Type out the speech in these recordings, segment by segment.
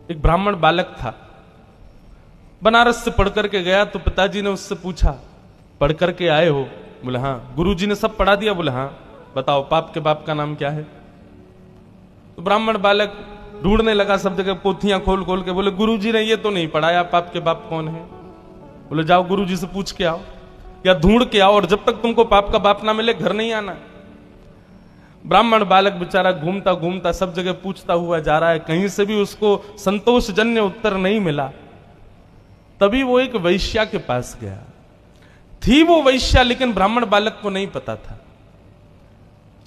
एक ब्राह्मण बालक था, बनारस से पढ़ करके गया। तो पिताजी ने उससे पूछा, पढ़ करके आए हो? बोले हाँ। गुरुजी ने सब पढ़ा दिया? बोले हाँ। बताओ पाप के बाप का नाम क्या है? तो ब्राह्मण बालक ढूंढने लगा सब जगह, पोथियां खोल खोल के। बोले गुरुजी ने ये तो नहीं पढ़ाया, पाप के बाप कौन है? बोले जाओ गुरुजी से पूछ के आओ या ढूंढ के आओ, और जब तक तुमको पाप का बाप ना मिले घर नहीं आना। ब्राह्मण बालक बेचारा घूमता घूमता सब जगह पूछता हुआ जा रहा है, कहीं से भी उसको संतोषजन्य उत्तर नहीं मिला। तभी वो एक वैश्या के पास गया। थी वो वैश्या, लेकिन ब्राह्मण बालक को नहीं पता था।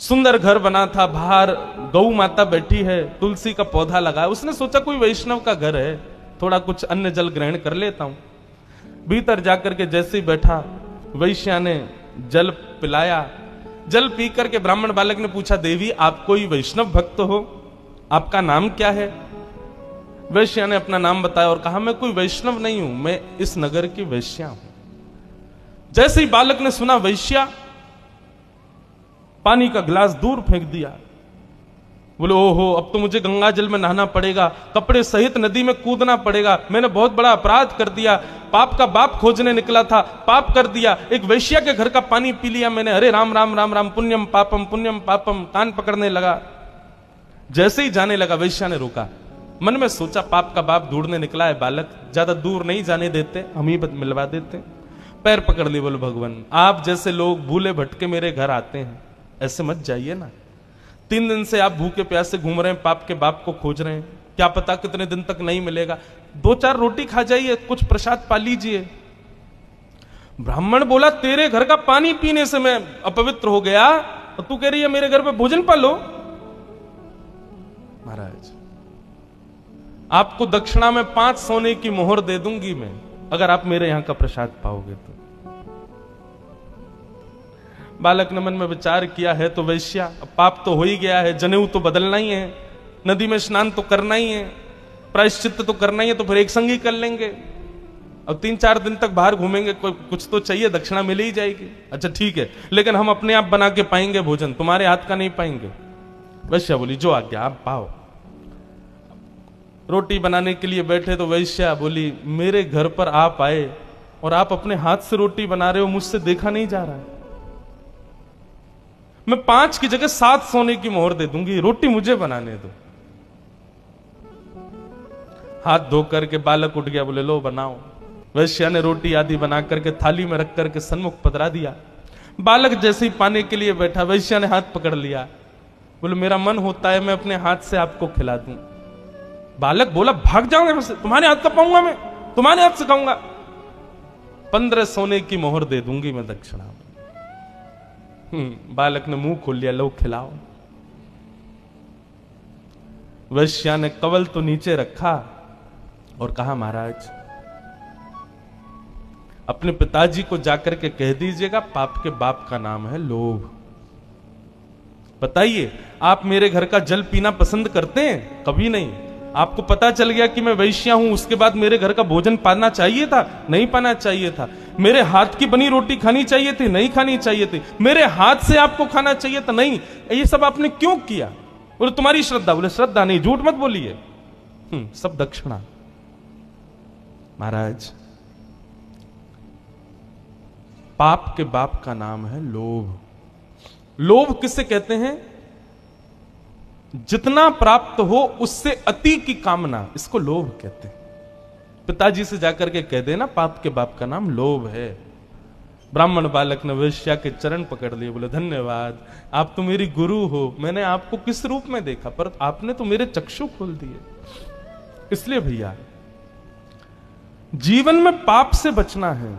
सुंदर घर बना था, बाहर गौ माता बैठी है, तुलसी का पौधा लगा है। उसने सोचा कोई वैष्णव का घर है, थोड़ा कुछ अन्न जल ग्रहण कर लेता हूं। भीतर जाकर के जैसे ही बैठा, वैश्या ने जल पिलाया। जल पी करके ब्राह्मण बालक ने पूछा, देवी आप कोई वैष्णव भक्त हो? आपका नाम क्या है? वैश्या ने अपना नाम बताया और कहा, मैं कोई वैष्णव नहीं हूं, मैं इस नगर की वैश्या हूं। जैसे ही बालक ने सुना वैश्या, पानी का गिलास दूर फेंक दिया। बोले ओहो, अब तो मुझे गंगा जल में नहाना पड़ेगा, कपड़े सहित नदी में कूदना पड़ेगा, मैंने बहुत बड़ा अपराध कर दिया, पाप का बाप खोजने निकला था, पाप कर दिया, एक वैश्या के घर का पानी पी लिया मैंने, अरे राम राम राम राम, पुण्यम पापम, कान पकड़ने लगा। जैसे ही जाने लगा, वैश्या ने रोका। मन में सोचा, पाप का बाप ढूंढने निकला है बालक, ज्यादा दूर नहीं जाने देते, हम ही मिलवा देते। पैर पकड़ लिए, बोले भगवान आप जैसे लोग भूले भटके मेरे घर आते हैं, ऐसे मत जाइए ना। 3 दिन से आप भूखे प्यासे घूम रहे हैं, पाप के बाप को खोज रहे हैं, क्या पता कितने दिन तक नहीं मिलेगा, 2-4 रोटी खा जाइए, कुछ प्रसाद पा लीजिए। ब्राह्मण बोला, तेरे घर का पानी पीने से मैं अपवित्र हो गया और तू कह रही है मेरे घर पे भोजन पालो? महाराज आपको दक्षिणा में 5 सोने की मोहर दे दूंगी मैं, अगर आप मेरे यहां का प्रसाद पाओगे तो। बालक ने मन में विचार किया है तो वैश्या, अब पाप तो हो ही गया है, जनेऊ तो बदलना ही है, नदी में स्नान तो करना ही है, प्रायश्चित्त तो करना ही है, तो फिर एक संग ही कर लेंगे। अब 3-4 दिन तक बाहर घूमेंगे, कुछ तो चाहिए, दक्षिणा मिल ही जाएगी। अच्छा ठीक है, लेकिन हम अपने आप बना के पाएंगे भोजन, तुम्हारे हाथ का नहीं पाएंगे। वैश्या बोली, जो आज्ञा आप पाओ। रोटी बनाने के लिए बैठे तो वैश्या बोली, मेरे घर पर आप आए और आप अपने हाथ से रोटी बना रहे हो, मुझसे देखा नहीं जा रहा है, मैं 5 की जगह 7 सोने की मोहर दे दूंगी, रोटी मुझे बनाने दो। हाथ धो करके बालक उठ गया, बोले लो बनाओ। वैश्या ने रोटी आदि बना करके थाली में रख करके सन्मुख पधरा दिया। बालक जैसे ही पाने के लिए बैठा, वैश्या ने हाथ पकड़ लिया, बोले मेरा मन होता है मैं अपने हाथ से आपको खिला दूं। बालक बोला, भाग जाओ यहां से, तुम्हारे हाथ का पाऊंगा मैं, तुम्हारे हाथ से खाऊंगा। 15 सोने की मोहर दे दूंगी मैं दक्षिणा में। बालक ने मुंह खोल लिया, लो खिलाओ। वैश्या ने कवल तो नीचे रखा और कहा, महाराज अपने पिताजी को जाकर के कह दीजिएगा, पाप के बाप का नाम है लोभ। बताइए, आप मेरे घर का जल पीना पसंद करते हैं? कभी नहीं। आपको पता चल गया कि मैं वैश्या हूं, उसके बाद मेरे घर का भोजन पाना चाहिए था? नहीं पाना चाहिए था। मेरे हाथ की बनी रोटी खानी चाहिए थी? नहीं खानी चाहिए थी। मेरे हाथ से आपको खाना चाहिए था? नहीं। ये सब आपने क्यों किया? बोले तुम्हारी श्रद्धा। बोले श्रद्धा नहीं, झूठ मत बोलिए, सब दक्षिणा। महाराज पाप के बाप का नाम है लोभ। लोभ किसे कहते हैं? जितना प्राप्त हो उससे अति की कामना, इसको लोभ कहते हैं। पिताजी से जाकर के कह देना, पाप के बाप का नाम लोभ है। ब्राह्मण बालक ने वैश्या के चरण पकड़ लिए, बोले धन्यवाद, आप तो मेरी गुरु हो, मैंने आपको किस रूप में देखा, पर आपने तो मेरे चक्षु खोल दिए। इसलिए भैया जीवन में पाप से बचना है,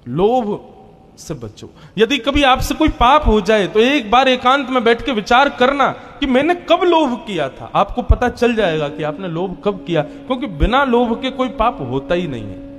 लोभ से बचो। यदि कभी आपसे कोई पाप हो जाए तो एक बार एकांत में बैठ के विचार करना कि मैंने कब लोभ किया था। आपको पता चल जाएगा कि आपने लोभ कब किया, क्योंकि बिना लोभ के कोई पाप होता ही नहीं है।